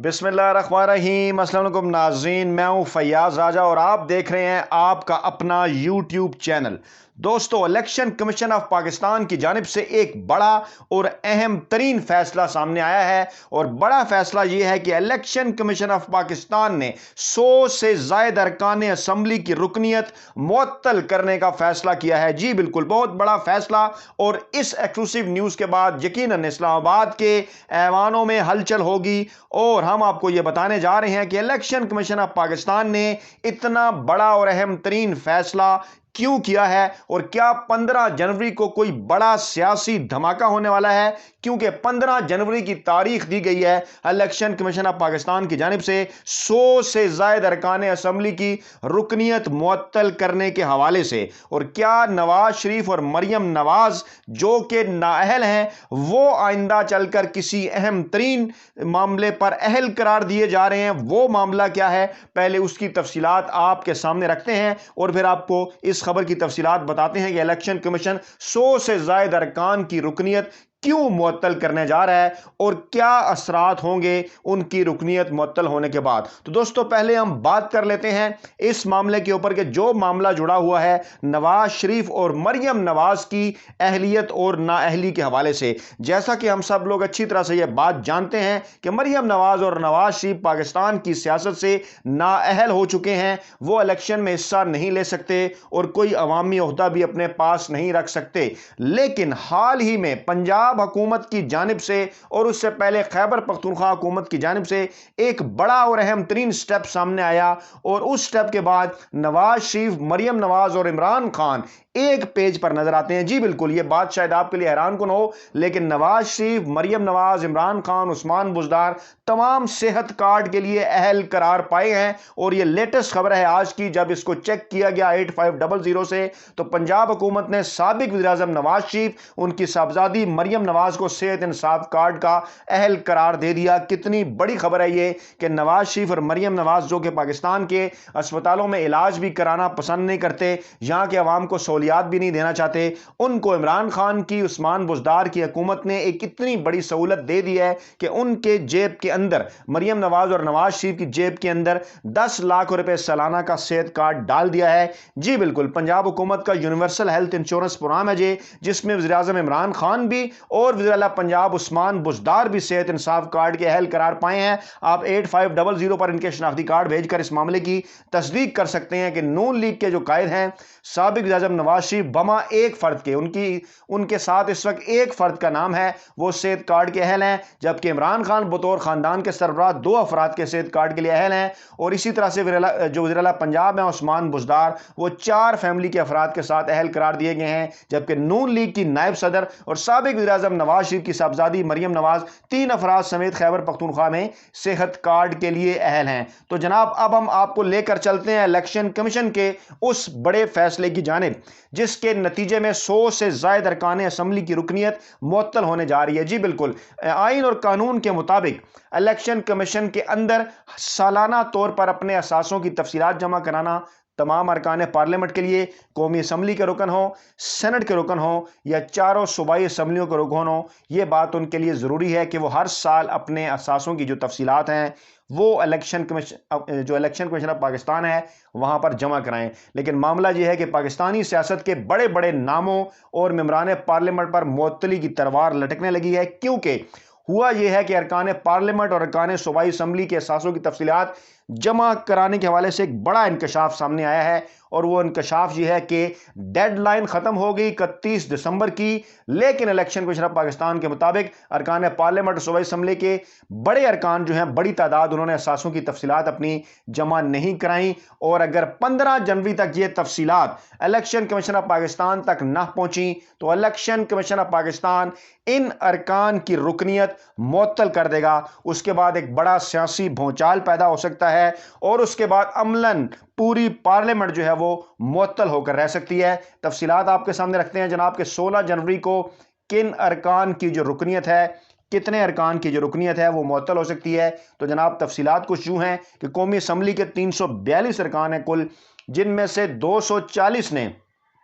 بسم اللہ الرحمن الرحیم۔ السلام علیکم ناظرین، میں ہوں فیاض راجہ اور آپ دیکھ رہے ہیں آپ کا اپنا یوٹیوب چینل۔ دوستو، الیکشن کمیشن آف پاکستان کی جانب سے ایک بڑا اور اہم ترین فیصلہ سامنے آیا ہے، اور بڑا فیصلہ یہ ہے کہ الیکشن کمیشن آف پاکستان نے 100 سے زائد ارکان اسمبلی کی رکنیت معطل کرنے کا فیصلہ کیا ہے۔ جی بالکل، بہت بڑا فیصلہ، اور اس ایکسکلوسیو نیوز کے بعد یقیناً اسلام آباد کے ایوانوں میں ہلچل ہوگی، اور ہم آپ کو یہ بتانے جا رہے ہیں کہ الیکشن کمیشن آف پاکستان نے اتنا بڑا اور اہم ترین فیصلہ کیوں کیا ہے، اور کیا 15 جنوری کو کوئی بڑا سیاسی دھماکہ ہونے والا ہے، کیونکہ 15 جنوری کی تاریخ دی گئی ہے الیکشن کمیشن آف پاکستان کی جانب سے 100 سے زائد ارکان اسمبلی کی رکنیت معطل کرنے کے حوالے سے۔ اور کیا نواز شریف اور مریم نواز جو کہ نااہل ہیں وہ آئندہ چل کر کسی اہم ترین معاملے پر اہل قرار دیے جا رہے ہیں؟ وہ معاملہ کیا ہے، پہلے اس کی تفصیلات آپ کے سامنے رکھتے ہیں، اور پھر آپ کو اس خبر کی تفصیلات بتاتے ہیں کہ الیکشن کمیشن 100 سے زائد ارکان کی رکنیت کیوں معطل کرنے جا رہا ہے، اور کیا اثرات ہوں گے ان کی رکنیت معطل ہونے کے بعد۔ تو دوستو، پہلے ہم بات کر لیتے ہیں اس معاملے کے اوپر کہ جو معاملہ جڑا ہوا ہے نواز شریف اور مریم نواز کی اہلیت اور نااہلی کے حوالے سے۔ جیسا کہ ہم سب لوگ اچھی طرح سے یہ بات جانتے ہیں کہ مریم نواز اور نواز شریف پاکستان کی سیاست سے نااہل ہو چکے ہیں، وہ الیکشن میں حصہ نہیں لے سکتے اور کوئی عوامی عہدہ بھی اپنے پاس نہیں رکھ سکتے۔ لیکن حال ہی میں پنجاب حکومت کی جانب سے اور اس سے پہلے خیبر پختونخوا حکومت کی جانب سے ایک بڑا اور اہم ترین سٹیپ سامنے آیا، اور اس سٹیپ کے بعد نواز شریف، مریم نواز اور عمران خان ایک پیج پر نظر آتے ہیں۔ جی بالکل، یہ بات شاید آپ کے لیے حیران کن ہو، لیکن نواز شریف، مریم نواز، عمران خان، عثمان بزدار تمام صحت کارڈ کے لیے اہل قرار پائے ہیں، اور یہ لیٹسٹ خبر ہے آج کی۔ جب اس کو چیک کیا گیا 8500 سے، تو پنجاب حکومت نے سابق وزیر اعظم نواز شریف، ان کی صاحبزادی مریم نواز کو صحت انصاف کارڈ کا اہل قرار دے دیا۔ کتنی بڑی خبر ہے یہ کہ نواز شریف اور مریم نواز، جو کہ پاکستان کے اسپتالوں میں علاج بھی کرانا پسند نہیں کرتے، یہاں کے عوام کو سہولیات بھی نہیں دینا چاہتے، ان کو عمران خان کی، عثمان بزدار کی حکومت نے ایک اتنی بڑی سہولت دے دی ہے کہ ان کے جیب کے اندر، مریم نواز اور نواز شریف کی جیب کے اندر 10 لاکھ روپے سالانہ کا صحت کارڈ ڈال دیا ہے۔ جی بالکل، پنجاب حکومت کا یونیورسل ہیلتھ انشورنس پروگرام ہے جس میں وزیر اعظم عمران خان بھی اور وزیر اعلیٰ پنجاب عثمان بزدار بھی صحت انصاف کارڈ کے اہل قرار پائے ہیں۔ آپ 8500 پر ان کے شناختی کارڈ بھیج کر اس معاملے کی تصدیق کر سکتے ہیں کہ نون لیگ کے جو قائد ہیں، سابق وزیر اعظم نواز شریف بما ایک فرد کے، ان کے ساتھ اس وقت ایک فرد کا نام ہے، وہ صحت کارڈ کے اہل ہیں، جبکہ عمران خان بطور خاندان کے سربراہ 2 افراد کے صحت کارڈ کے لیے اہل ہیں، اور اسی طرح سے جو وزیر اعلیٰ پنجاب ہیں عثمان بزدار، وہ 4 فیملی کے افراد کے ساتھ اہل قرار دیے گئے ہیں، جبکہ نون لیگ کی نائب صدر اور سابق وزیر اعظم نواز شریف کی صاحبزادی مریم نواز 3 افراد سمیت خیبر پختونخوا میں صحت کارڈ کے لیے اہل ہیں۔ تو جناب، اب ہم آپ کو لے کر چلتے ہیں الیکشن کمیشن کے اس بڑے فیصلے کی جانب، جس کے نتیجے میں 100 سے زائد ارکان اسمبلی کی رکنیت معطل ہونے جا رہی ہے۔ جی بالکل، آئین اور قانون کے مطابق الیکشن کمیشن کے اندر سالانہ طور پر اپنے اثاثوں کی تفصیلات جمع کرانا تمام ارکان پارلیمنٹ کے لیے، قومی اسمبلی کے رکن ہوں، سینٹ کے رکن ہوں، یا چاروں صوبائی اسمبلیوں کے رکن ہوں، یہ بات ان کے لیے ضروری ہے کہ وہ ہر سال اپنے اثاثوں کی جو تفصیلات ہیں وہ الیکشن کمیشن آف پاکستان ہے وہاں پر جمع کرائیں۔ لیکن معاملہ یہ ہے کہ پاکستانی سیاست کے بڑے بڑے ناموں اور ممبران پارلیمنٹ پر معطلی کی تلوار لٹکنے لگی ہے، کیونکہ ہوا یہ ہے کہ ارکان پارلیمنٹ اور ارکان صوبائی اسمبلی کے اثاثوں کی تفصیلات جمع کرانے کے حوالے سے ایک بڑا انکشاف سامنے آیا ہے، اور وہ انکشاف یہ ہے کہ ڈیڈ لائن ختم ہو گئی 31 دسمبر کی، لیکن الیکشن کمیشن آف پاکستان کے مطابق ارکان پارلیمنٹ اور صوبائی اسمبلی کے بڑے ارکان جو ہیں، بڑی تعداد، انہوں نے اثاثوں کی تفصیلات اپنی جمع نہیں کرائیں، اور اگر 15 جنوری تک یہ تفصیلات الیکشن کمیشن آف پاکستان تک نہ پہنچیں تو الیکشن کمیشن آف پاکستان ان ارکان کی رکنیت معطل کر دے گا۔ اس کے بعد ایک بڑا سیاسی بھونچال پیدا ہو سکتا ہے، اور اس کے بعد عملاً پوری پارلیمنٹ جو ہے وہ معطل ہو کر رہ سکتی ہے۔ تفصیلات آپ کے سامنے رکھتے ہیں جناب کہ 16 جنوری کو کن ارکان کی جو رکنیت ہے، کتنے ارکان کی جو رکنیت ہے وہ معطل ہو سکتی ہے۔ تو جناب، تفصیلات کچھ یوں ہیں کہ قومی اسمبلی کے 342 ارکان ہیں کل، جن میں سے 240 نے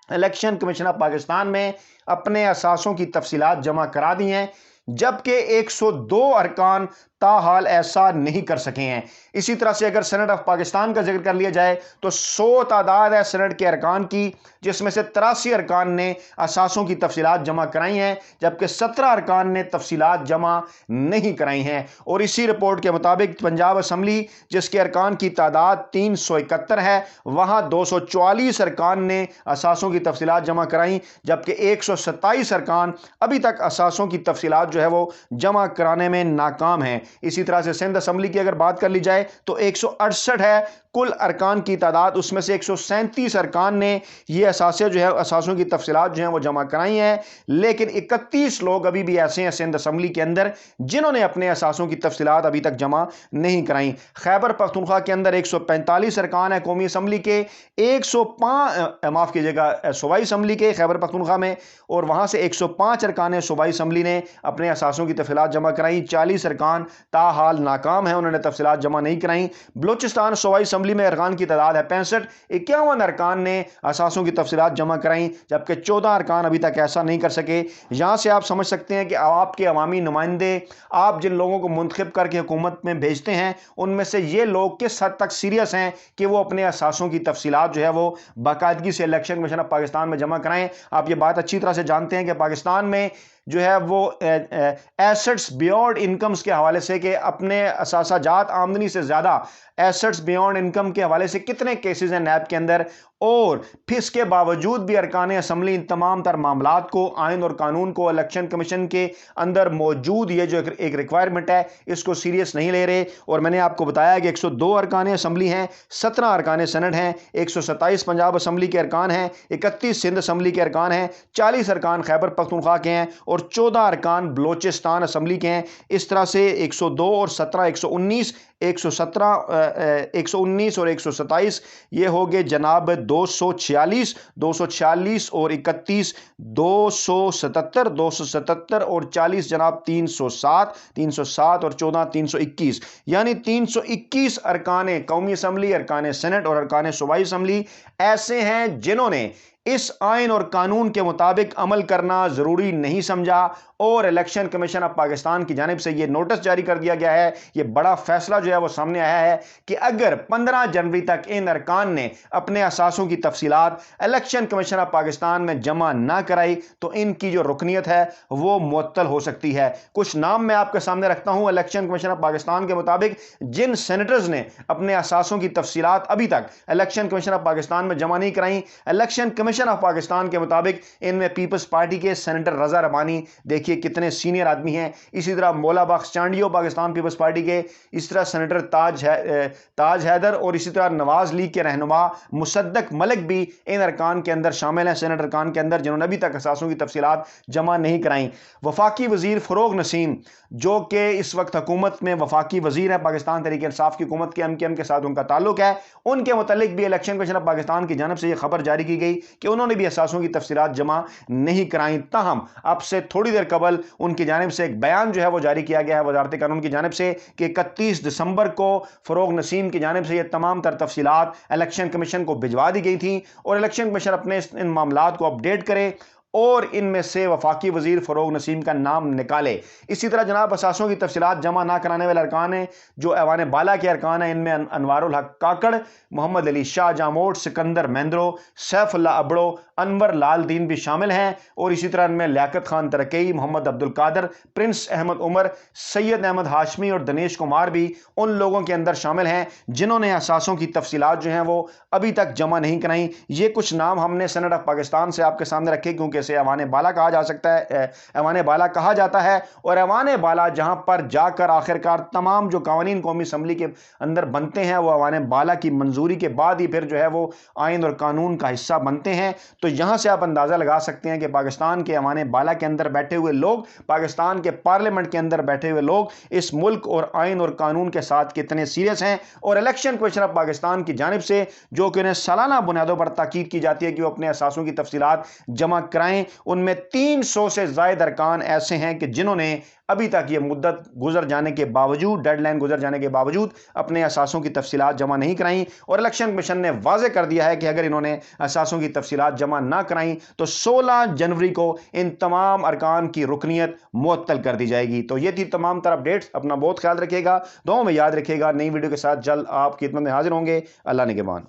الیکشن کمیشن آف پاکستان میں اپنے اثاثوں کی تفصیلات جمع کرا دی ہیں، جبکہ 102 ارکان تاحال ایسا نہیں کر سکے ہیں۔ اسی طرح سے اگر سینٹ آف پاکستان کا ذکر کر لیا جائے تو 100 تعداد ہے سینٹ کے ارکان کی، جس میں سے 83 ارکان نے اثاثوں کی تفصیلات جمع کرائی ہیں، جبکہ 17 ارکان نے تفصیلات جمع نہیں کرائی ہیں۔ اور اسی رپورٹ کے مطابق پنجاب اسمبلی جس کے ارکان کی تعداد 371 ہے، وہاں 244 ارکان نے اثاثوں کی تفصیلات جمع کرائیں، جبکہ 127 ارکان ابھی تک اثاثوں کی تفصیلات جو ہے وہ جمع کرانے میں ناکام ہیں۔ اسی طرح سے سندھ اسمبلی کی اگر بات کر لی جائے تو 168 ہے کل ارکان کی تعداد، اس میں سے 137 ارکان نے یہ اثاثے جو ہے اثاثوں کی تفصیلات جو ہیں وہ جمع کرائی ہیں، لیکن 31 لوگ ابھی بھی ایسے ہیں سندھ اسمبلی کے اندر جنہوں نے اپنے اثاثوں کی تفصیلات ابھی تک جمع نہیں کرائیں۔ خیبر پختونخوا کے اندر 145 ارکان ہیں قومی اسمبلی کے، 105 معاف کیجیے گا صوبائی اسمبلی کے خیبر پختونخوا میں، اور وہاں سے 105 ارکان صوبائی اسمبلی نے اپنے اثاثوں کی تفصیلات جمع کرائیں۔ 40 ارکان تاحال ناکام ہیں، انہوں نے تفصیلات جمع نہیں کرائیں۔ بلوچستان صوبائی اسمبلی میں ارکان کی تعداد ہے 65، 51 ارکان نے اثاثوں کی تفصیلات جمع کرائیں، جبکہ 14 ارکان ابھی تک ایسا نہیں کر سکے۔ یہاں سے آپ سمجھ سکتے ہیں کہ آپ کے عوامی نمائندے، آپ جن لوگوں کو منتخب کر کے حکومت میں بھیجتے ہیں، ان میں سے یہ لوگ کس حد تک سیریس ہیں کہ وہ اپنے اثاثوں کی تفصیلات جو ہے وہ باقاعدگی سے الیکشن کمیشن آف پاکستان میں جمع کرائیں۔ آپ یہ بات اچھی طرح سے جانتے ہیں کہ پاکستان میں جو ہے وہ ایسٹس بیونڈ انکمز کے حوالے سے کہ اپنے اثاثہ جات آمدنی سے زیادہ ایسٹس بیونڈ انکم کے حوالے سے کتنے کیسز ہیں نیب کے اندر، اور پھر اس کے باوجود بھی ارکان اسمبلی ان تمام تر معاملات کو، آئین اور قانون کو الیکشن کمیشن کے اندر موجود یہ جو ایک ریکوائرمنٹ ہے اس کو سیریس نہیں لے رہے۔ اور میں نے آپ کو بتایا کہ 102 ارکان اسمبلی ہیں، 17 ارکان سینٹ ہیں، 127 پنجاب اسمبلی کے ارکان ہیں، 31 سندھ اسمبلی کے ارکان ہیں، 40 ارکان خیبر پختونخوا کے ہیں، اور 14 ارکان بلوچستان اسمبلی کے ہیں۔ اس طرح سے 102 اور 17 119 119 اور 127 یہ ہو گئے جناب 246 اور 31 277 اور 40 جناب 307 اور 14 321، یعنی 321 ارکان قومی اسمبلی، ارکان سینٹ اور ارکان صوبائی اسمبلی ایسے ہیں جنہوں نے اس آئین اور قانون کے مطابق عمل کرنا ضروری نہیں سمجھا، اور الیکشن کمیشن آف پاکستان کی جانب سے یہ نوٹس جاری کر دیا گیا ہے، یہ بڑا فیصلہ جو ہے وہ سامنے آیا ہے کہ اگر 15 جنوری تک ان ارکان نے اپنے اثاثوں کی تفصیلات الیکشن کمیشن آف پاکستان میں جمع نہ کرائی تو ان کی جو رکنیت ہے وہ معطل ہو سکتی ہے۔ کچھ نام میں آپ کے سامنے رکھتا ہوں الیکشن کمیشن آف پاکستان کے مطابق جن سینیٹرز نے اپنے اثاثوں کی تفصیلات ابھی تک الیکشن کمیشن آف پاکستان میں جمع نہیں کرائیں۔ الیکشن کمیشن آف پاکستان کے مطابق ان میں پیپلز پارٹی کے سینیٹر رضا ربانی، دیکھیے کتنے سینئر آدمی ہیں، اسی طرح مولا بخش چانڈیو پاکستان پیپلز پارٹی کے، اس طرح سینیٹر تاج حیدر، اور اسی طرح نواز لیگ کے رہنما مصدق ملک بھی ان ارکان کے اندر شامل ہیں، سینیٹر ارکان کے اندر جنہوں نے ابھی تک اثاثوں کی تفصیلات جمع نہیں کرائیں۔ وفاقی وزیر فروغ نسیم جو کہ اس وقت حکومت میں وفاقی وزیر ہے، پاکستان تحریک انصاف کی حکومت کے ایم کے ساتھ ان کا تعلق ہے، ان کے متعلق بھی الیکشن کمیشن آف پاکستان کی جانب سے یہ خبر جاری کی گئی کہ انہوں نے بھی اثاثوں کی تفصیلات جمع نہیں کرائیں۔ تاہم اب سے تھوڑی دیر قبل ان کی جانب سے ایک بیان جو ہے وہ جاری کیا گیا ہے وزارت قانون کی جانب سے کہ 31 دسمبر کو فروغ نسیم کی جانب سے یہ تمام تر تفصیلات الیکشن کمیشن کو بھجوا دی گئی تھیں، اور الیکشن کمیشن اپنے ان معاملات کو اپڈیٹ کرے اور ان میں سے وفاقی وزیر فروغ نسیم کا نام نکالے۔ اسی طرح جناب اثاثوں کی تفصیلات جمع نہ کرانے والے ارکان ہیں جو ایوان بالا کے ارکان ہیں، ان میں انوار الحق کاکڑ، محمد علی شاہ جاموٹ، سکندر مہندرو، سیف اللہ ابڑو، انور لال دین بھی شامل ہیں، اور اسی طرح ان میں لیاقت خان ترکئی، محمد عبد القادر، پرنس احمد عمر، سید احمد ہاشمی اور دنیش کمار بھی ان لوگوں کے اندر شامل ہیں جنہوں نے اثاثوں کی تفصیلات جو ہیں وہ ابھی تک جمع نہیں کرائیں۔ یہ کچھ نام ہم نے سینٹ آف پاکستان سے آپ کے سامنے رکھے کیونکہ اسے ایوان بالا کہا جا سکتا ہے، ایوان بالا کہا جاتا ہے، اور ایوان بالا جہاں پر جا کر آخرکار تمام جو قوانین قومی اسمبلی کے اندر بنتے ہیں وہ ایوان بالا کی منظوری کے بعد ہی پھر جو ہے وہ آئین اور قانون کا حصہ بنتے ہیں۔ تو یہاں سے آپ اندازہ لگا سکتے ہیں کہ پاکستان کے ایوان بالا کے اندر بیٹھے ہوئے لوگ، پاکستان کے پارلیمنٹ کے اندر بیٹھے ہوئے لوگ اس ملک اور آئین اور قانون کے ساتھ کتنے سیریس ہیں، اور الیکشن کمیشن آف پاکستان کی جانب سے جو کہ انہیں سالانہ بنیادوں پر تاکید کی جاتی ہے کہ وہ اپنے اثاثوں کی تفصیلات جمع کرائیں کرائیں۔ ان میں 300 سے زائد ارکان ایسے ہیں کہ جنہوں نے ابھی تک یہ مدت گزر جانے کے باوجود، ڈیڈ لائن گزر جانے کے باوجود اپنے اثاثوں کی تفصیلات جمع نہیں کرائیں، اور الیکشن کمیشن نے واضح کر دیا ہے کہ اگر انہوں نے اثاثوں کی تفصیلات جمع نہ کرائیں تو 16 جنوری کو ان تمام ارکان کی رکنیت معطل کر دی جائے گی۔ تو یہ تھی تمام تر اپڈیٹس، اپنا بہت خیال رکھیے گا، دعاؤں میں یاد رکھیے گا۔ نئی ویڈیو کے ساتھ جلد آپ کی خدمت میں حاضر ہوں گے۔ اللہ نگہبان۔